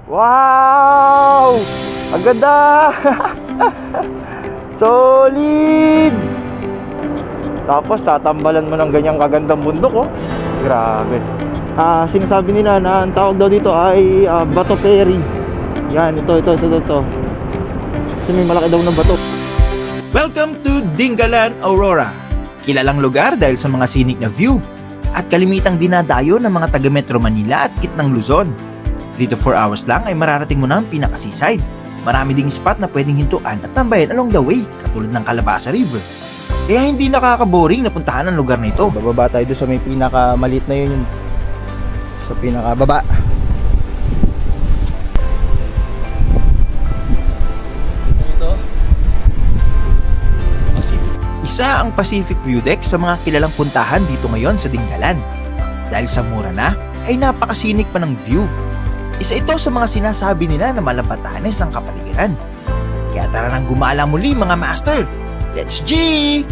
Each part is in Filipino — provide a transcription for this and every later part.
Wow! Ang ganda! Solid! Tapos tatambalan mo ng ganyang kagandang bundok, oh. Grabe. Sinasabi nila na ang tawag daw dito ay Bato Ferry. Yan, ito. Kasi may malaki daw na bato. Welcome to Dingalan, Aurora. Kilalang lugar dahil sa mga scenic na view at kalimitang dinadayo ng mga taga Metro Manila at Gitnang Luzon. 3 to 4 hours lang ay mararating mo na ang pinaka-seaside. Marami ding spot na pwedeng hintuan at tambayan along the way, katulad ng Calabasa River. Kaya hindi nakaka-boring na puntahan ang lugar na ito. Bababa tayo doon sa may pinaka-maliit na yun. Sa pinaka-baba. Isa ang Pacific View Deck sa mga kilalang puntahan dito ngayon sa Dingalan. Dahil sa mura na, ay napakasinik pa ng view. Isa ito sa mga sinasabi nila na malabatanes ang kapaligiran. Kaya tara nang gumala muli mga master. Let's G!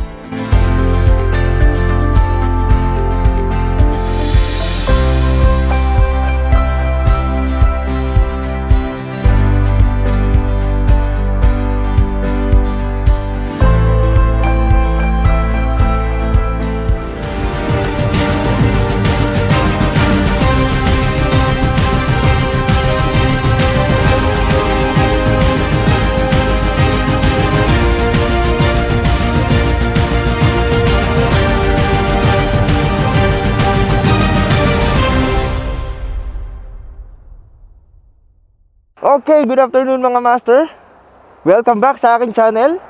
Okay, good afternoon mga master. Welcome back sa aking channel.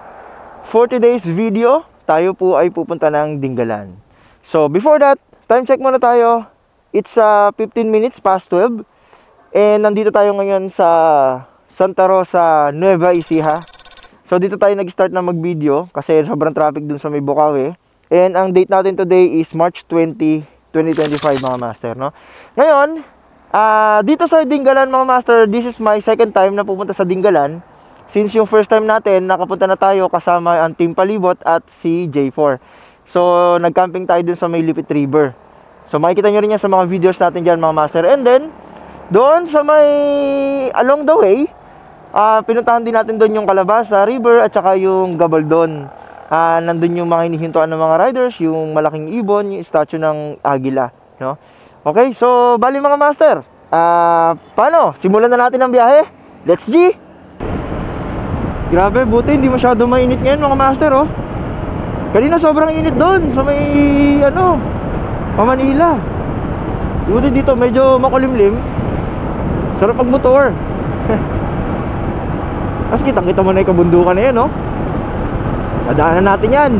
For today's video, tayo po ay pupunta ng Dingalan. So before that, time check muna tayo. It's 15 minutes past 12. And nandito tayo ngayon sa Santa Rosa, Nueva Ecija. So dito tayo nag-start na mag-video kasi sobrang traffic dun sa may Bukawi. And ang date natin today is March 20, 2025 mga master, no? Ngayon, dito sa Dingalan mga master, this is my second time na pupunta sa Dingalan. Since yung first time natin, nakapunta na tayo kasama ang Team Palibot at si J4. So, nag-camping tayo dun sa may Lipit River. So, makikita nyo rin yan sa mga videos natin dyan mga master. And then, doon sa may along the way, pinuntahan din natin doon yung Calabasa River at saka yung Gabaldon. Nandun yung mga hinihintuan ng mga riders, yung malaking ibon, yung statue ng Agila, no? Okay, so bali mga master, paano? Simulan na natin ang biyahe. Let's G! Grabe, buti hindi masyado mainit ngayon mga master, oh. Kanina sobrang init doon sa may, Manila. Buti dito, medyo makulimlim. Sarap pagmotor. Kasi kitang-kita mo na yung kabundukan na yan, oh. Padaanan natin yan.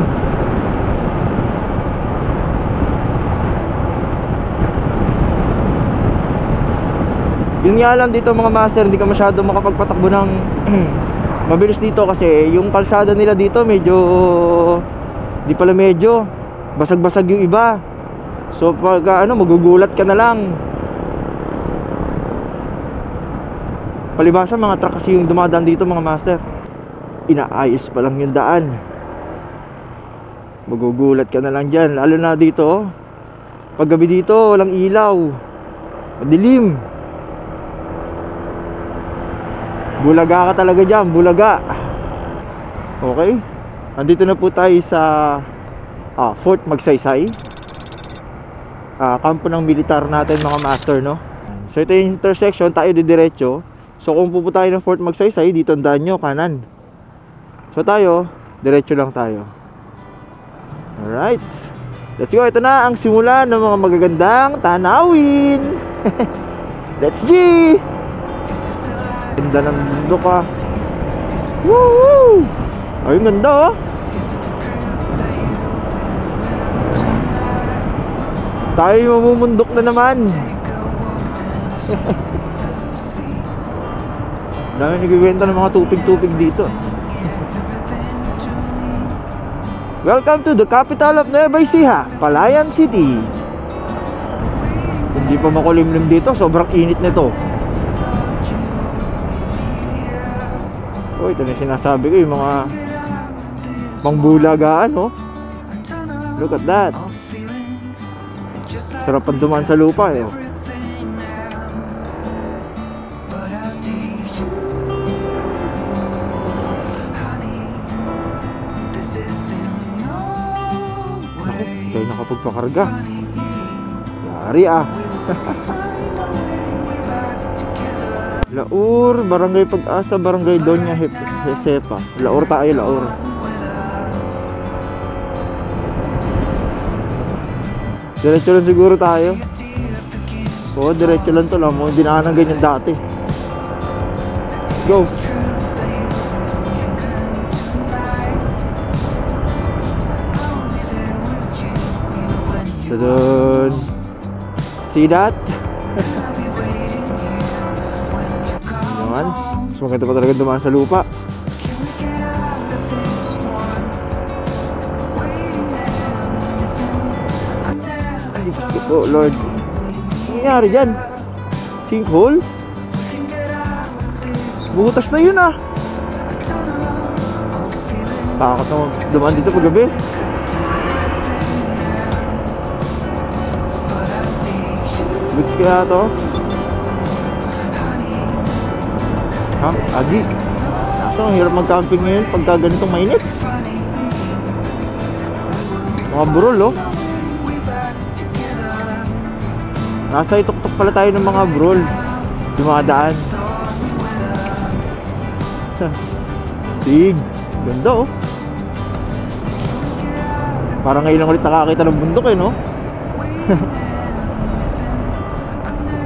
Yun nga lang dito mga master, hindi ka masyado makapagpatakbo ng mabilis dito kasi yung kalsada nila dito medyo basag-basag yung iba. So pag magugulat ka na lang. Palibasa mga truck kasi yung dumadaan dito mga master. Inaayos pa lang yung daan. Magugulat ka na lang dyan. Lalo na dito, pag gabi dito walang ilaw, madilim. Bulaga ka talaga dyan, bulaga. Okay, andito na po tayo sa Fort Magsaysay, kampo ng militar natin mga master, no? So ito yung intersection, tayo didiretso. So kung pupunta tayo ng Fort Magsaysay, dito ang daan nyo, kanan. So tayo, diretso lang tayo. Alright, let's go. Ito na ang simula ng mga magagandang tanawin. Let's G! Ganda ng mundo ka. Woo! Ay, ganda, oh. Tayo mamumundok na naman. Dami nagbibenta ng mga tupig-tupig dito. Welcome to the capital of Nueva Ecija, Palayan City. Hindi pa makulimlim dito, sobrang init nito. Oh, ito na sinasabi ko, yung mga pangbulagaan, oh. Look at that. Sarap ang dumaan sa lupa, eh. Ako, tayo nakapagpakarga. Yari ah. Laur, Barangay Pag-asa, Barangay Doña Josefa. Laur tayo, Laur. Diretso lang siguro tayo. Oo, diretso lang to lang mo. Hindi na ng ganyan dati. Go! Tadun! See that? Naman, mas maganda pa talaga dumaan sa lupa. Ay, po, Lord. Ano nangyari dyan? Sinkhole? Butas na yun ah. Takot na dumaan dito pag gabi. Good kaya to? Ha? Agi? Kaso ang hirap mag-camping ngayon pagka ganitong mainit. Mga burol oh. Nasa ituktok pala tayo ng mga burol. Dumadaan. Tig. Ganda oh. Parang ngayon lang ulit nakakita ng bundok eh no?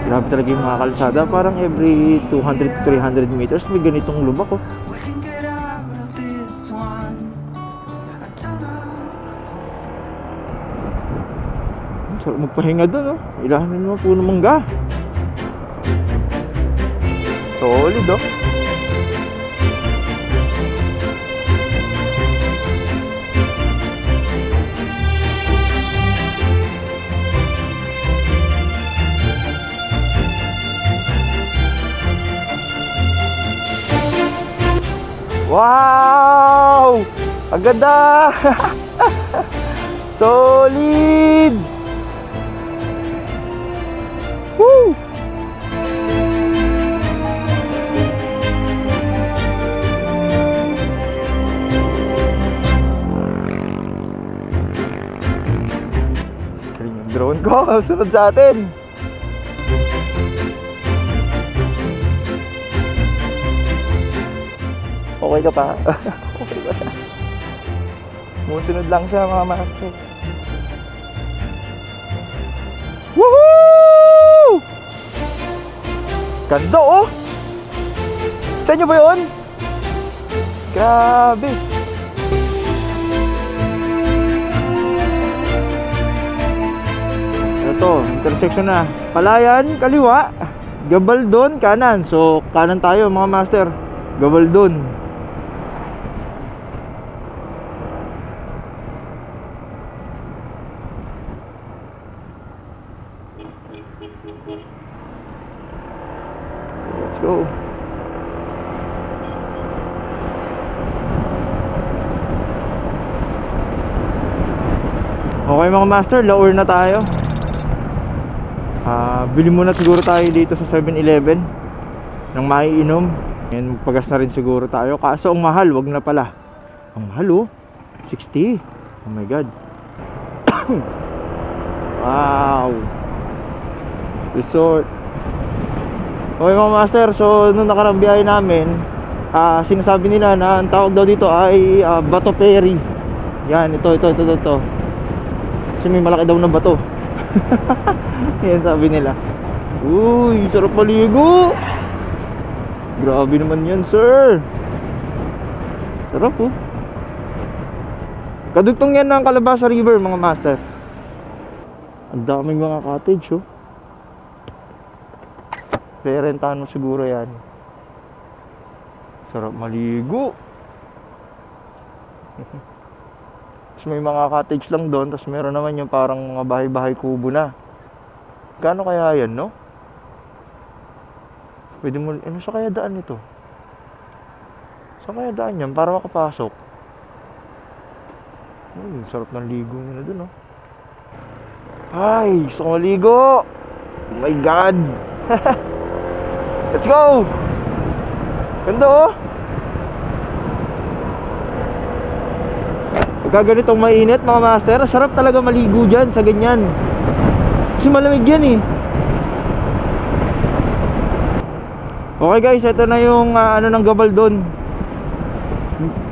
Grabe talaga yung mga kalsada. Parang every 200-300 meters may ganitong lubak oh. Sarap magpahinga dun oh. Ilahanin mo puno mangga. Solid oh. Wow! Ang ganda! Solid! Woo! Galing yung drone ko. Sunod sa atin. Okay ka pa? Okay ba siya? Musunod lang siya mga master. Woohoo! Ganda oh! Sa inyo ba yun? Grabe! Ito, intersection na. Palayan, kaliwa. Gabaldon, kanan. So, kanan tayo mga master. Gabaldon. Let's go. Okay mga master, Laur na tayo. Bili muna siguro tayo dito sa 7-Eleven ng maiinom. And magpagas na rin siguro tayo. Kaso ang mahal, wag na pala. Ang mahal oh, 60. Oh my god. Wow. Resort. Okay mga master, so nung nakarang biyahe namin, sinasabi nila na ang tawag daw dito ay Bato Ferry. Yan, ito. Kasi may malaki daw na bato. Yan sabi nila. Uy, sarap maligo. Grabe naman yan, sir. Sarap oh. Kadugtong yan ng Calabasa River mga master. Ang daming mga cottage oh. Rentahan mo siguro yan. Sarap maligo. Tapos may mga cottage lang doon. Tapos meron naman yung parang mga bahay-bahay kubo na. Kano kaya yan no? Pwede mo, ano sa kaya daan nito? Sa kaya daan yan para makapasok? Sarap ng ligo nila dun oh. Ay, gusto ko maligo. Oh my god. Let's go! Ganda oh. Pagka ganitong mainit mga master, sarap talaga maligo dyan sa ganyan. Kasi malamig yan eh. Okay guys, ito na yung ano ng Gabaldon.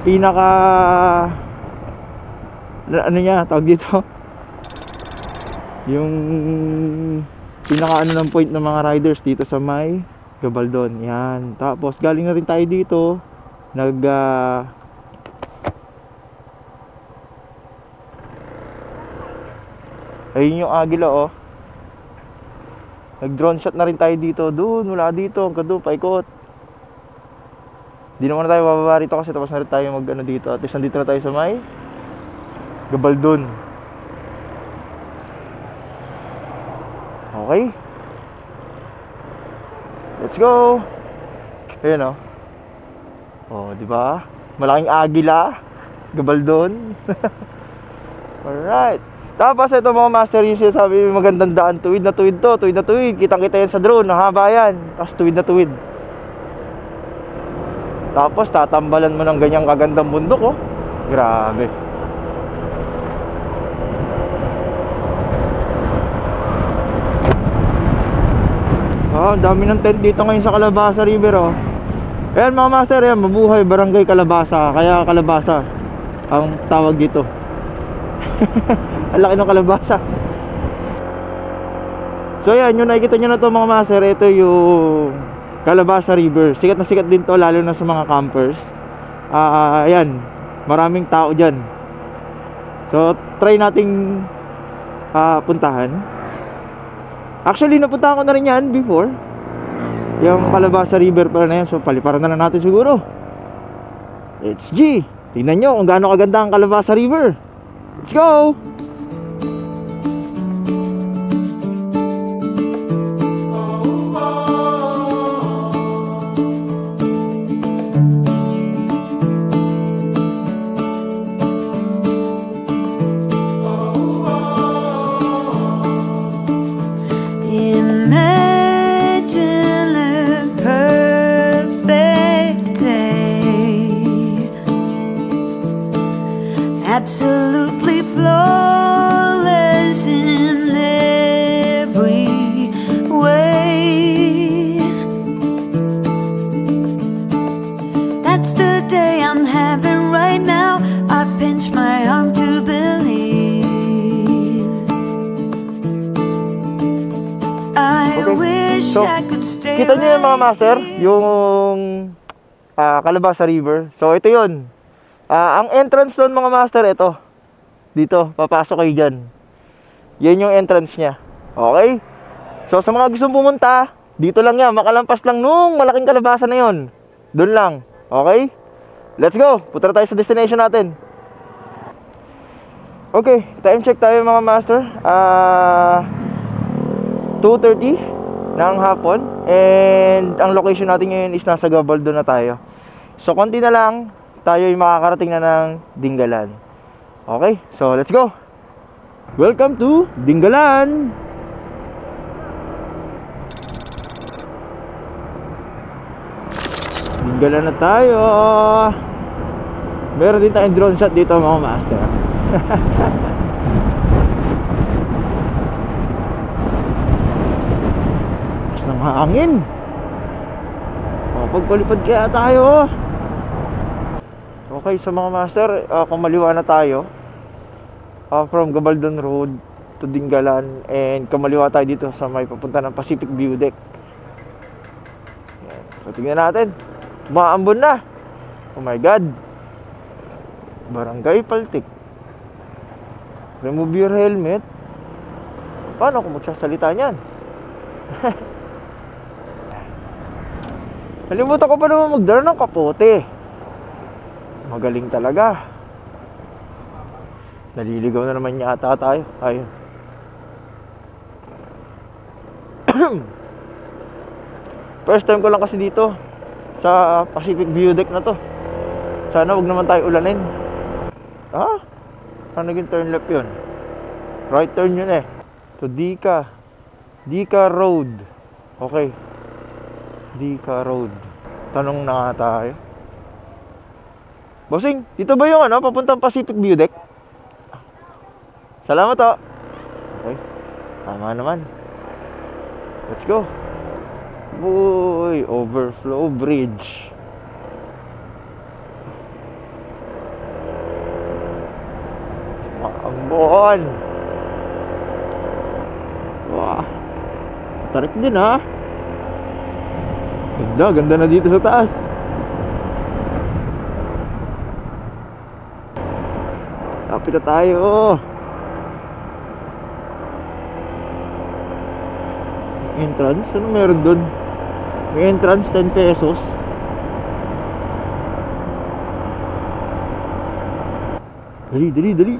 Pinaka ano niya, tawag dito. Yung pinaka ano ng point ng mga riders dito sa may Gabaldon. Yan. Tapos galing na rin tayo dito. Ayun yung Agila oh. Nag drone shot na rin tayo dito. Doon, wala dito, hanggang doon, paikot. Di naman na tayo bababa rito kasi tapos na rin tayo mag ano dito. At least nandito na tayo sa may Gabaldon. Okay, let's go. Ayun oh. Oh, di ba? Malaking Agila, Gabaldon. Alright. Tapos ito mga master, yung sabi magandang daan, tuwid na tuwid to, tuwid na tuwid. Kitang-kita yan sa drone, haba yan. Tapos tuwid na tuwid. Tapos tatambalan mo ng ganyang kagandang bundok oh. Grabe. Oh, dami ng tent dito ngayon sa Calabasa River oh. Ayan mga master, yan, mabuhay barangay Calabasa. Kaya Calabasa ang tawag dito. Ang laki ng kalabasa. So yan, yung nakikita nyo na to mga master, ito yung Calabasa River. Sikat na sikat din to, lalo na sa mga campers. Ayan, maraming tao dyan. So try nating puntahan. Actually napuntahan ko na rin yan before, yung Calabasa River pala na yan. So paliparan na lang natin siguro. Let's G. Tingnan nyo kung gaano kaganda ang Calabasa River. Let's go! Absolutely flawless in every way. That's the day I'm having right now. I pinch my arm to believe. I wish So, I could stay. kita nyo yung mga master, yung Calabasa River. So ito yun. Ang entrance doon mga master, ito. Dito, papasok kayo dyan. Yan yung entrance nya. Okay? So sa mga gustong pumunta, dito lang yan, makalampas lang nung malaking kalabasa na yon. Doon lang. Okay? Let's go, punta na tayo sa destination natin. Okay, time check tayo mga master. 2:30 ng hapon. And ang location natin ngayon is nasa Gabaldon na tayo. So konti na lang tayo ay makakarating na ng Dingalan. Okay, so let's go. Welcome to Dingalan. Dingalan na tayo. Meron din tayong drone shot dito mga master. Mas ng hangin. Pagpalipad kaya tayo. Okay, so mga master, kung maliwa na tayo from Gabaldon Road to Dingalan, and kumaliwa tayo dito sa may papunta ng Pacific View Deck. Yan. So tingnan natin, maambon na. Oh my god. Barangay Paltik. Remove your helmet. Paano kung magsasalita niyan? Nalimutan ko pa naman magdala ng kapote. Magaling talaga. Naliligaw na naman yata tayo. Ayun. First time ko lang kasi dito sa Pacific View Deck na to. Sana wag naman tayo ulanin. Ano naging turn left yun? Right turn yun eh. To Dika Road. Okay, Dika Road. Tanong na nga tayo. Bossing, dito ba yung ano, papuntang Pacific View Deck? Salamat to. Okay. Tama naman. Let's go. Uy, overflow bridge. Ambon. Wah. Tarik din ha. Ganda, ganda na dito sa taas. Lapit na tayo. Entrance? Ano meron dun? May entrance, 10 pesos. Dali, dali, dali.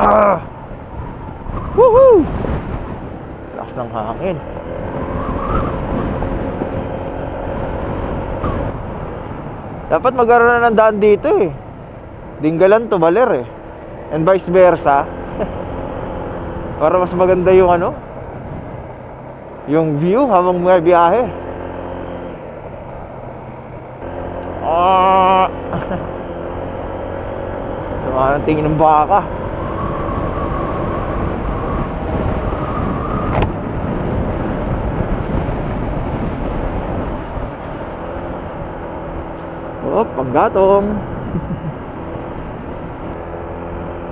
Ah! Woohoo! Lakas ng hangin. Dapat magkaroon na ng daan dito eh. Dinggalan to Baler eh. And vice versa. Para mas maganda yung ano, yung view habang may biyahe. Sama ng tingin ng baka. Oh, panggatong.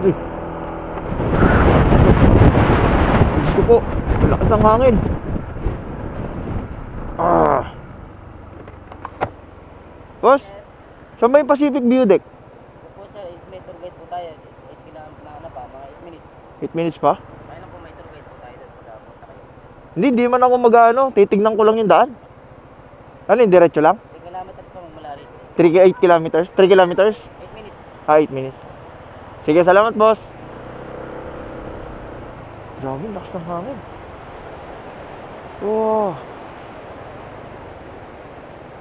Uy. Gusto ko, malakas ang hangin. Boss, saan ba yung Pacific View Deck? Po sir, may tour guide po tayo. 8 kailangan na pa, mga 8 minutes. 8 minutes pa? Kaya lang po may tour guide po tayo doon sa punta kayo. Hindi man ako mag-ano, titignan ko lang yung daan. Ano yung diretso lang? 3 kilometers po mula rito. 8 kilometers? 3 kilometers? 8 minutes. 8 minutes. Sige, salamat boss. Grabe, lakas ng hangin. Wow.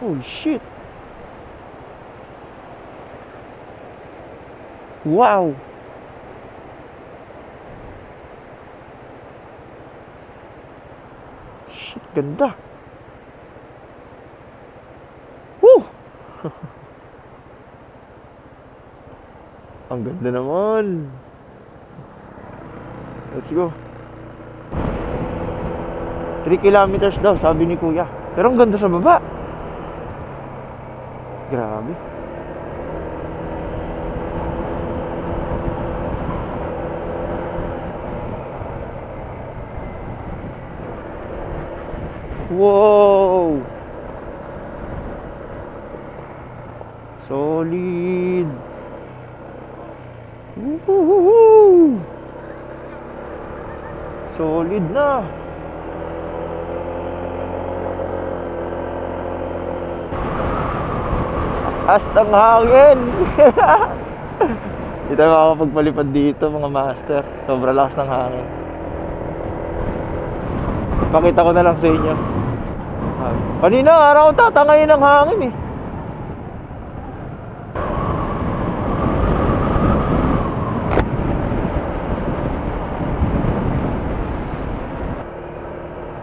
Holy shit. Wow. Shit, ganda. Woo! Ang ganda naman. Let's go. 3 kilometers daw, sabi ni kuya. Pero ang ganda sa baba. Grabe. Wow. Solid. Woohoo! Solid na. Astang hangin. Hindi tayo makakapagpalipad dito mga master. Sobrang lakas ng hangin. Pakita ko na lang sa inyo. Kanina araw tatangayin ng hangin eh.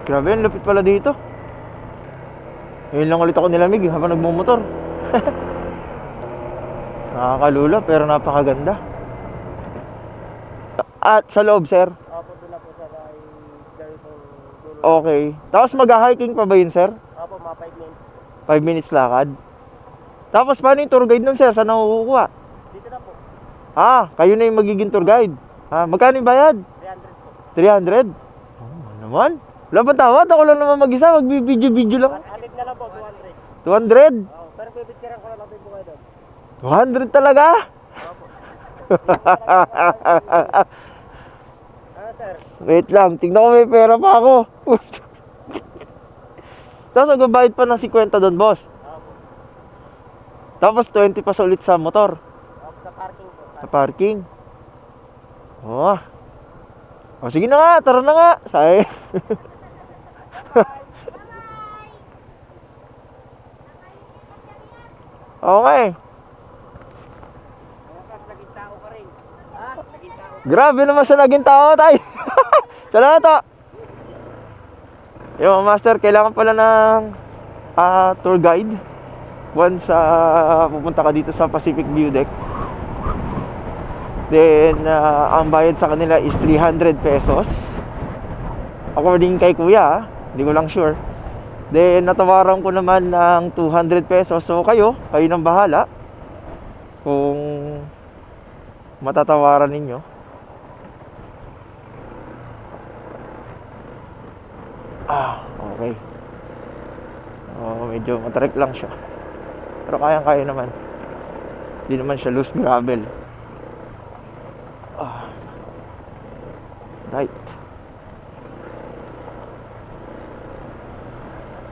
Grabe, ang lupit pala dito. Ngayon lang ulit ako nilamig habang nagmumotor. Nakakalula pero napakaganda. At sa loob, sir? Opo, doon na po sa kay Garrison dulo. Okay. Tapos mag-hiking pa ba yun, sir? Opo, mga 5 minutes. 5 minutes lakad. Tapos paano yung tour guide nun, sir? Saan ako kukuha? Dito na po. Kayo na yung magiging tour guide. Magkano yung bayad? 300 po. 300? Oh, naman. Wala ba tawad? Ako lang naman mag-isa. Mag-video lang. 100 na lang po, 200. 200? Oo, pero pipicturean ko na lang po kayo doon. 200 talaga? Opo. Ano sir? Wait lang, tignan ko may pera pa ako. Tapos magbabayad pa ng 50 doon, boss. Opo. Tapos 20 pa ulit sa motor. Opo, sa parking po. Sa parking. O sige na nga, tara na nga. Say. Okay. Naging tao ka rin. Ha? Naging tao. Grabe naman siya naging tao, tay. Salamat to. Yung master, kailangan pala ng tour guide once pupunta ka dito sa Pacific View Deck. Then ang bayad sa kanila is 300 pesos according kay kuya, hindi ko lang sure. Then natawaran ko naman ng 200 pesos. So kayo nang bahala kung matatawaran ninyo. Okay. Medyo matrek lang siya, pero kaya naman. Hindi naman siya loose gravel. Right.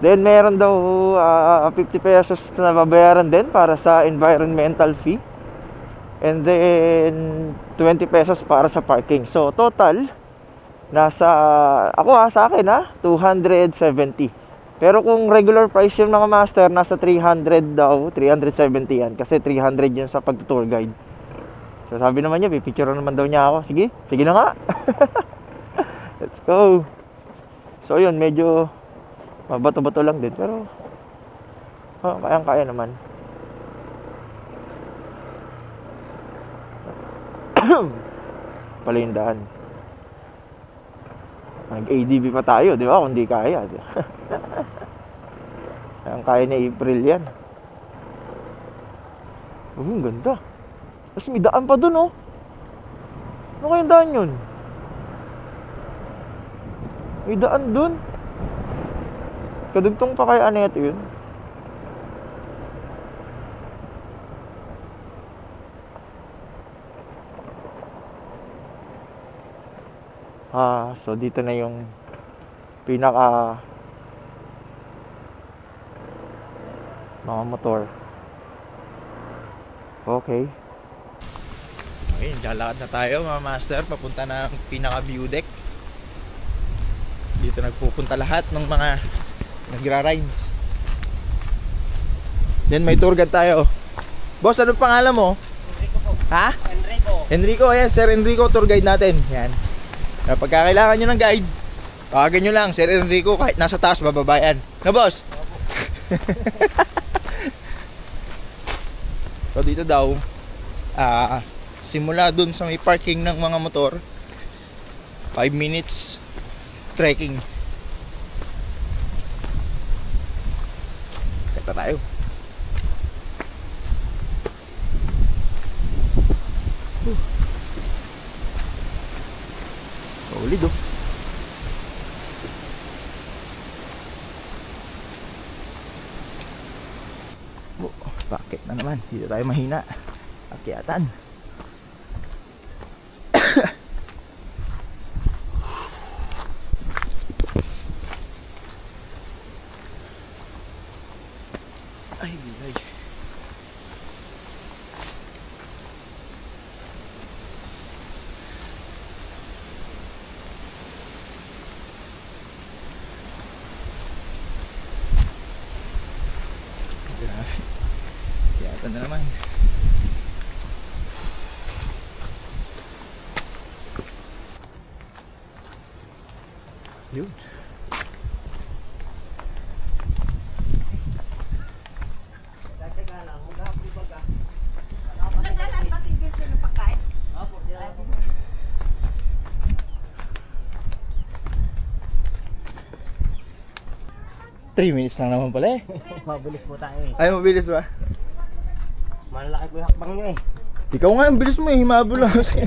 Then meron daw 50 pesos na babayaran din para sa environmental fee. And then 20 pesos para sa parking. So total nasa sa akin 270. Pero kung regular price yung mga master, nasa 300 daw, 370 yan. Kasi 300 yun sa pag-tour guide. So sabi naman niya, pipicturean naman daw niya ako. Sige na nga. Let's go. So yun, medyo mabato-bato lang din. Pero kayang-kaya naman. Pala yung daan. Nag-ADB pa tayo, di ba? Kung di kaya. Kaya ni April yan. Ang ganda. Tapos may daan pa dun, oh. Ano kayang daan yun? May daan dun. Kadugtong pa kaya neto yun. So dito na yung pinaka mga motor. Okay. Okay, lalakad na tayo mga master, papunta na ang pinaka view deck. Dito nagpupunta lahat ng mga nagra-rides. Then may tour guide tayo. Boss, ano pangalan mo? Enrico po. Ha? Enrico. Yes, Sir Enrico, tour guide natin. Yan. Kapag kailangan nyo ng guide, tawagan nyo lang, Sir Enrico, kahit nasa taas, bababayan. Na, boss? So dito daw, simula dun sa may parking ng mga motor, 5 minutes trekking. Kata tayo. Solid, oh. Bakit na naman? Dito tayo mahina. Akyatan. Ay, bilay. Grabe. Akyatan na naman. Yun. Three minutes lang naman pala eh. Mabilis po tayo eh. Ay, mabilis ba? Malalaki po yung hakbang nyo eh. Ikaw nga, ang bilis mo eh. Himabol lang kasi.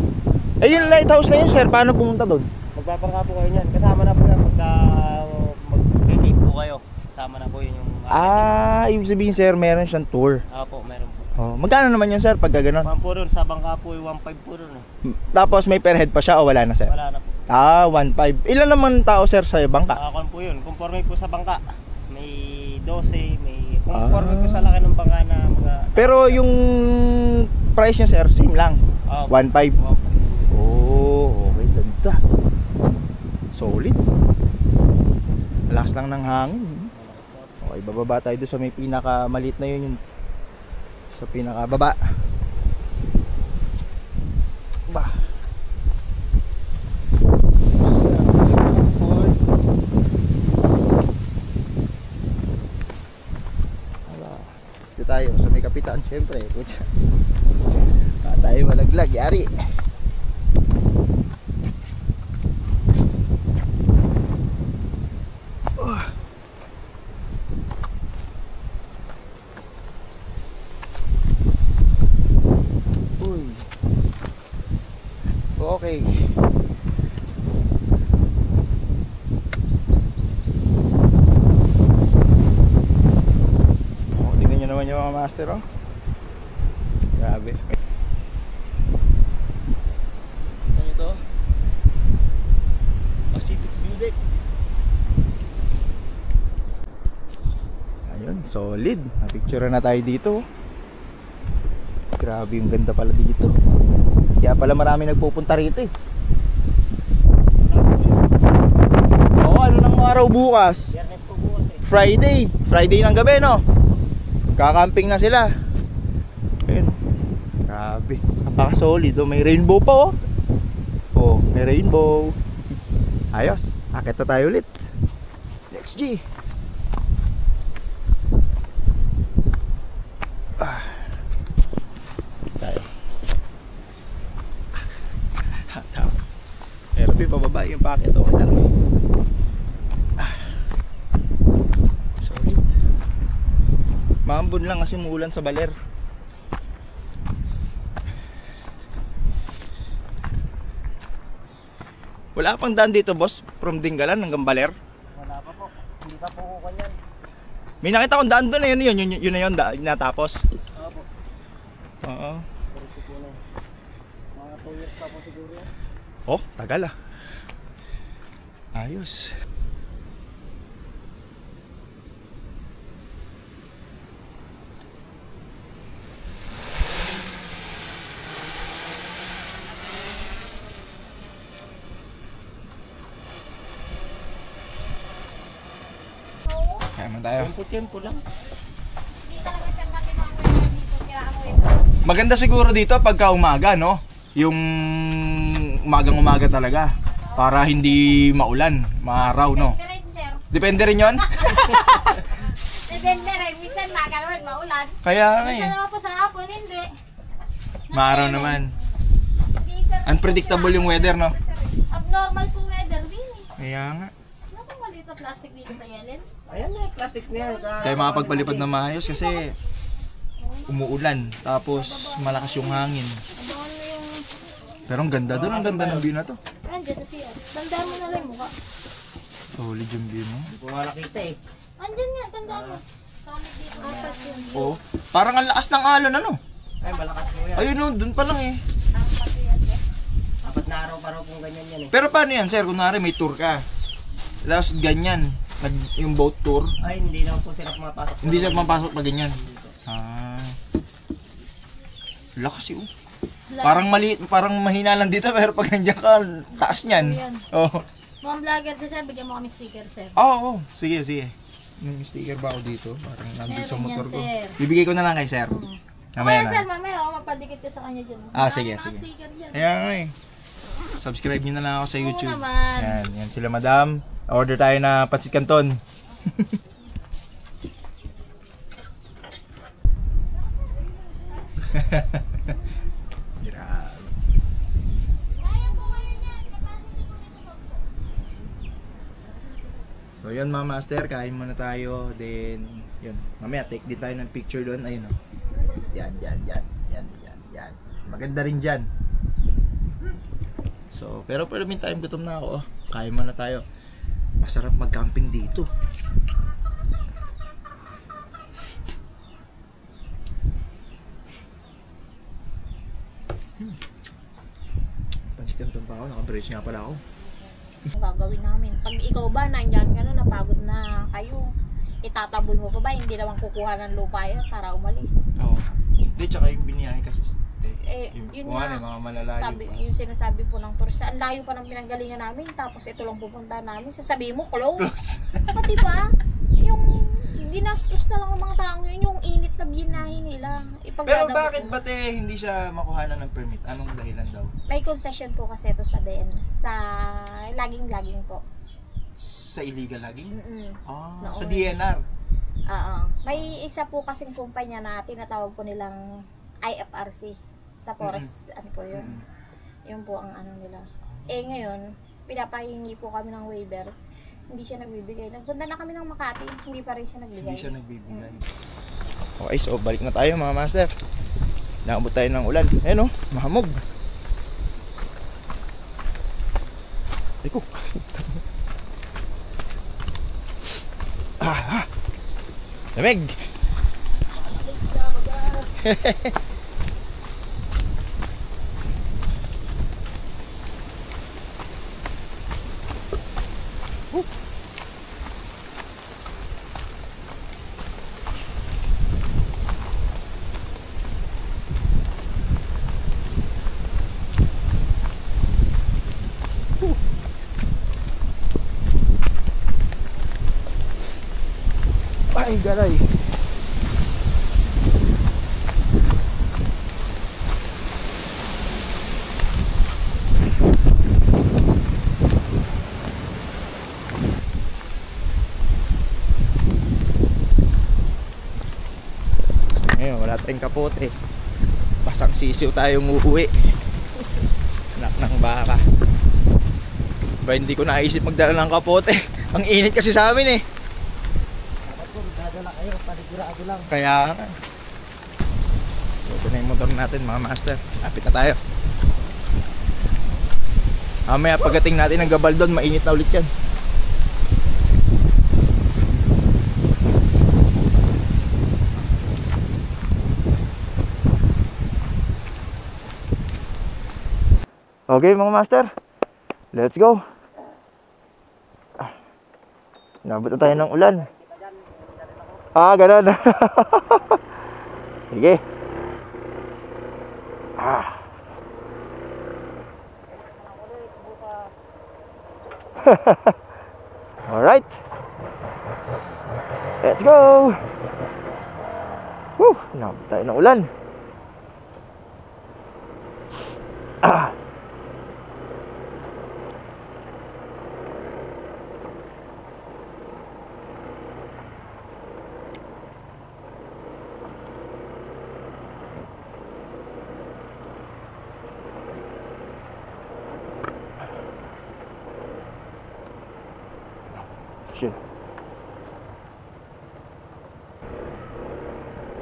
Eh yung lighthouse na yun sir, paano pumunta doon? Magpapangka po kayo niyan. Kasama na po yan pagka mag-tape po kayo. Kasama na po yun yung... Ibig sabihin sir, meron siyang tour. Opo, meron po. Oh, magkano naman yun sir pag gano'n? 1 po ron, sa bangka po yung 1.5 po ron. Tapos may per head pa siya o wala na sir? Wala na po. 1.5. Ilan naman tao sir sa bangka? Nakakuan po yun. Conforme po sa bangka. May 12, may... Conforme po sa laki ng bangka na mga... Pero yung price niya sir, same lang. 1.5. Oh, okay, ganda. Solid. Lakas lang ng hangin. Okay, bababa tayo doon sa may pinakamaliit na yun, sa pinakababa. Ba. Dito tayo sa may kapitan, syempre. Tayo malaglag, yari. Okay. Tingnan nyo naman yung mga master, oh. Grabe. Ano ito? Pacific View Deck. Ayun, solid. Napicture na tayo dito. Grabe yung ganda pala dito. Kaya pala marami nagpupunta rito eh. Oo, ano nang araw bukas? Biyernes po bukas eh. Friday ng gabi, no? Kakamping na sila. Ayun. Grabe. Napaka-solid, oh. May rainbow pa, oh. Oh, may rainbow. Ayos. Akit na tayo ulit. Next G. Pababa yung packet, okay lang. Solid. Maambon lang kasi umuulan sa Baler. Wala pang daan dito boss, from Dingalan hanggang Baler. Wala pa po. Hindi pa po kukan yan. May nakita akong daan doon, yun na yun, natapos. Opo. Oo. Pero po na. Mga 2 years pa po siguro yan. Oh, tagal ah. Ayos. Kaya man tayo. Tempo lang. Maganda siguro dito pagka umaga, no? Yung umagang-umaga talaga. Para hindi maulan, maaraw, no? Depende rin yun? Depende rin. Minsan magkaroon, maulan. Kaya nga eh. Minsan naman po sa hapon, hindi. Maaraw naman. Unpredictable yung weather, no? Abnormal po weather din eh. Kaya nga. Ano kung maliit na plastic dito tayo, Ellen? Ayan na, plastic na yan. Tayo makapagpalipad na maayos kasi umuulan. Tapos malakas yung hangin. Abangan mo yung... Pero ang ganda doon, ang ganda ng view na to. Andiyan sa siya. Tandaan mo na lang yung mukha. Solid yung view mo. Hindi po nga nakita eh. Andyan nga, tandaan mo. Solid dito. Apat yun. Oo. Parang ang lakas ng alon, ano? Ay, malakas po yan. Ayun, no, dun pa lang eh. Apat yan. 4 na araw pa raw kung ganyan yan eh. Pero paano yan, sir? Kunwari may tour ka. Tapos ganyan, yung boat tour. Ay, hindi na po sila pumapasok. Hindi siya mapasok pa ganyan. Lakas yun. Parang maliit, parang mahina lang dito, pero pag nandiyan ka, taas niyan. Yan. Oo. Mga vlogger sir, bigyan mo kami sticker sir. Oo, sige, sige. May sticker ba ako dito? Parang nandun sa Meron motor yan, ko. sir. Bibigay ko na lang kay sir. Mamaya Kaya na. sir, mamaya mapadikit ko sa kanya dyan. Ah, sige, Maraming mga sige. sticker dyan. Ayan nga eh. Subscribe nyo na lang ako sa YouTube. naman. Yan, yan sila madam. Order tayo na pancit canton. Grabe. So yun mga master, kain muna tayo. Then, yun. Mamaya take din tayo ng picture doon. Ayun o. Yan, yan, yan. Yan, yan, yan. Maganda rin dyan. So, pero for the meantime, gutom na ako. Oh. Kain muna tayo. Masarap mag-camping dito. Pancit canton pa ako. Naka-brace nga pala ako. Ang gagawin namin. Pag ikaw ba, nandyan ka na, napagod na kayo, itataboy mo pa ba? Hindi naman kukuha ng lupa yan para umalis. Oo. Hindi, tsaka yung biniyahe kasi. Yun kung ano, nga. mga malalayo Sabi, pa. yung sinasabi po ng turista, ang layo pa ng pinanggalingan namin, tapos ito lang pupunta namin, sasabihin mo, close. Close. Pati ba, yung dinastos na lang ng mga taong yun, yung init na binahe nila. Pero bakit ba hindi siya makuhanan ng permit? Anong dahilan daw? May concession po kasi ito sa DN, sa laging-laging po. Sa illegal logging? Ah, Noon. sa DNR. Oo. May isa po kasing kumpanya na tinatawag po nilang IFRC sa forest, ano po yun. Yun po ang ano nila. Eh ngayon, pinapahingi po kami ng waiver. Hindi siya nagbibigay. Nagpunta na kami ng Makati, hindi pa rin siya nagbigay. Hindi siya nagbibigay. Okay, so balik na tayo mga master. Nakabot tayo ng ulan. Ayan o, mahamog. Iko. Lamig. Ay, garay. Ngayon, wala tayong kapote. Pasang sisiw tayong uuwi. Anak ng baka. Ba, hindi ko naisip magdala ng kapote. Ang init kasi sa amin eh. Kaya so ito na yung motor natin mga master. Lapit na tayo. Mamaya pagdating natin ng Gabaldon, mainit na ulit yan. Okay mga master, let's go. Nabot na tayo ng ulan. Ah, ganun. Sige. Alright. Let's go. Woo, nabot tayo ng ulan.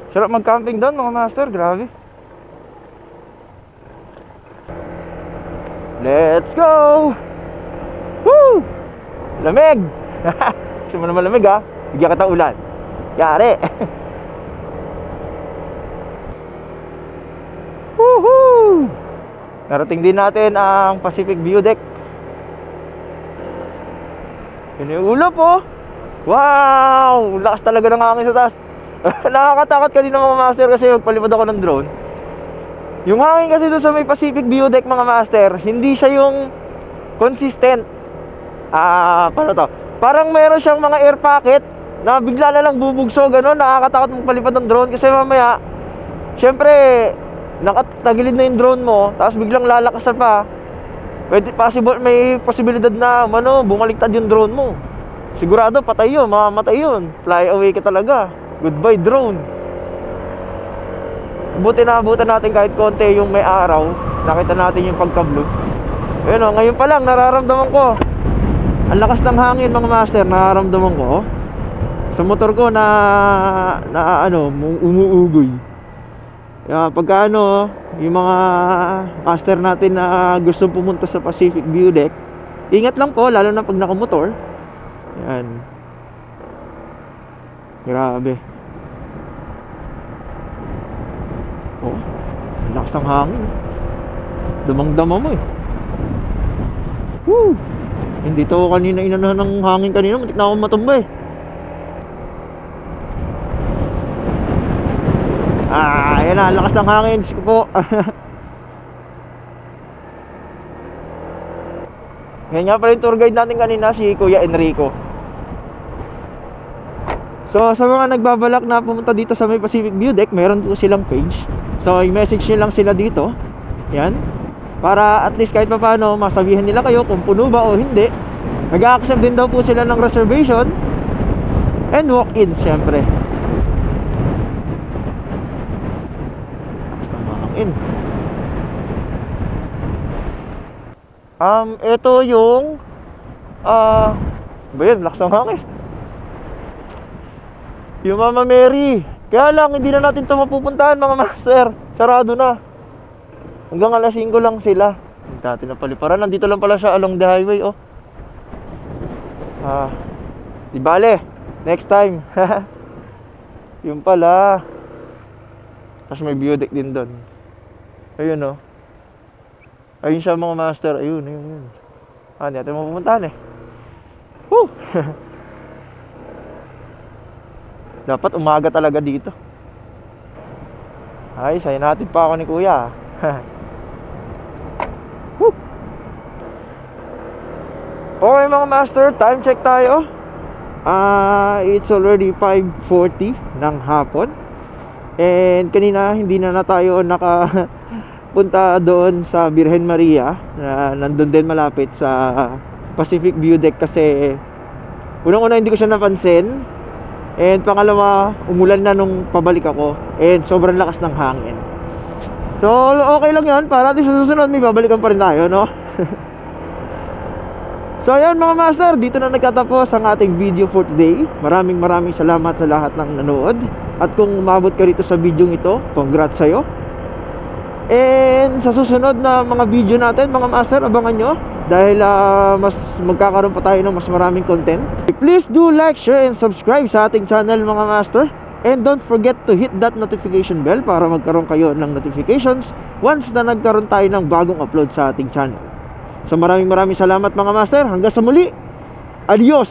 Sarap mag-camping doon mga master, grabe. Let's go! Woo! Lamig! Gusto mo naman lamig ha? Bigyan kita ulan. Yari! Woohoo! Narating din natin ang Pacific View Deck. Yun yung ulap oh! Wow! Lakas talaga ng hangin sa taas. Nakakatakot kanina mga master kasi magpalipad ako ng drone. Yung hangin kasi doon sa may Pacific View Deck mga master, hindi siya yung consistent. Paano to? Parang meron siyang mga air pocket na bigla na lang bubugso, gano'n. Nakakatakot magpalipad ng drone kasi mamaya, syempre, nakatagilid na yung drone mo, tapos biglang lalakasan pa. May posibilidad na bumaliktad yung drone mo. Sigurado patay yun, mamamatay yun. Fly away ka talaga. Goodbye drone. Buti na abutan natin kahit konti yung may araw. Nakita natin yung pagka-blue. Ayun, ngayon pa lang nararamdaman ko ang lakas ng hangin mga master. Nararamdaman ko sa motor ko na umuugoy. Pagka yung mga master natin na gustong pumunta sa Pacific View Deck, ingat lang po, lalo na pag nakamotor. Yan. Grabe. Oh, lakas ng hangin. Damang-dama mo eh. Woo! Hindi to kanina inanahan ng hangin kanina. Matik na akong matumba eh. Ayan na, lakas ng hangin. Sige po. Ngayon nga pala yung tour guide natin kanina, si Kuya Enrico. So sa mga nagbabalak na pumunta dito sa may Pacific View Deck, meron po silang page. So i-message nyo lang sila dito. Yan. Para at least kahit pa paano masabihan nila kayo kung puno ba o hindi. Nag-a-accept din daw po sila ng reservation and walk-in syempre. Ito yung ba yun, lakas ng hangin. Yung Mama Mary. Kaya lang, hindi na natin ito mapupuntahan mga master. Sarado na. Hanggang alas 5 lang sila. Hindi natin napaliparan. Nandito lang pala siya along the highway, oh. Di bale, next time. Yung pala. Tapos may view deck din doon. Ayun, oh. Ayun siya mga master. Ayun. Hindi natin mapupuntahan eh. Woo! Dapat umaga talaga dito. Ay, sayo natin pa ako ni Kuya. Woo! Okay mga master, time check tayo. It's already 5:40 ng hapon. And kanina hindi na tayo nakapunta doon sa Virgen Maria na nandun din malapit sa Pacific View Deck kasi unang-una hindi ko siya napansin. And pangalawa, umulan na nung pabalik ako. And sobrang lakas ng hangin. So okay lang yan, para di sa susunod may babalikan pa rin tayo, no? So ayan mga master, dito na nagtatapos ang ating video for today. Maraming salamat sa lahat ng nanood. At kung umabot ka rito sa video ito, congrats sa'yo. And sa susunod na mga video natin mga master, abangan nyo. Dahil mas magkakaroon pa tayo ng mas maraming content. Please do like, share, and subscribe sa ating channel mga master. And don't forget to hit that notification bell para magkaroon kayo ng notifications once na nagkaroon tayo ng bagong upload sa ating channel. So maraming salamat mga master. Hanggang sa muli. Adios!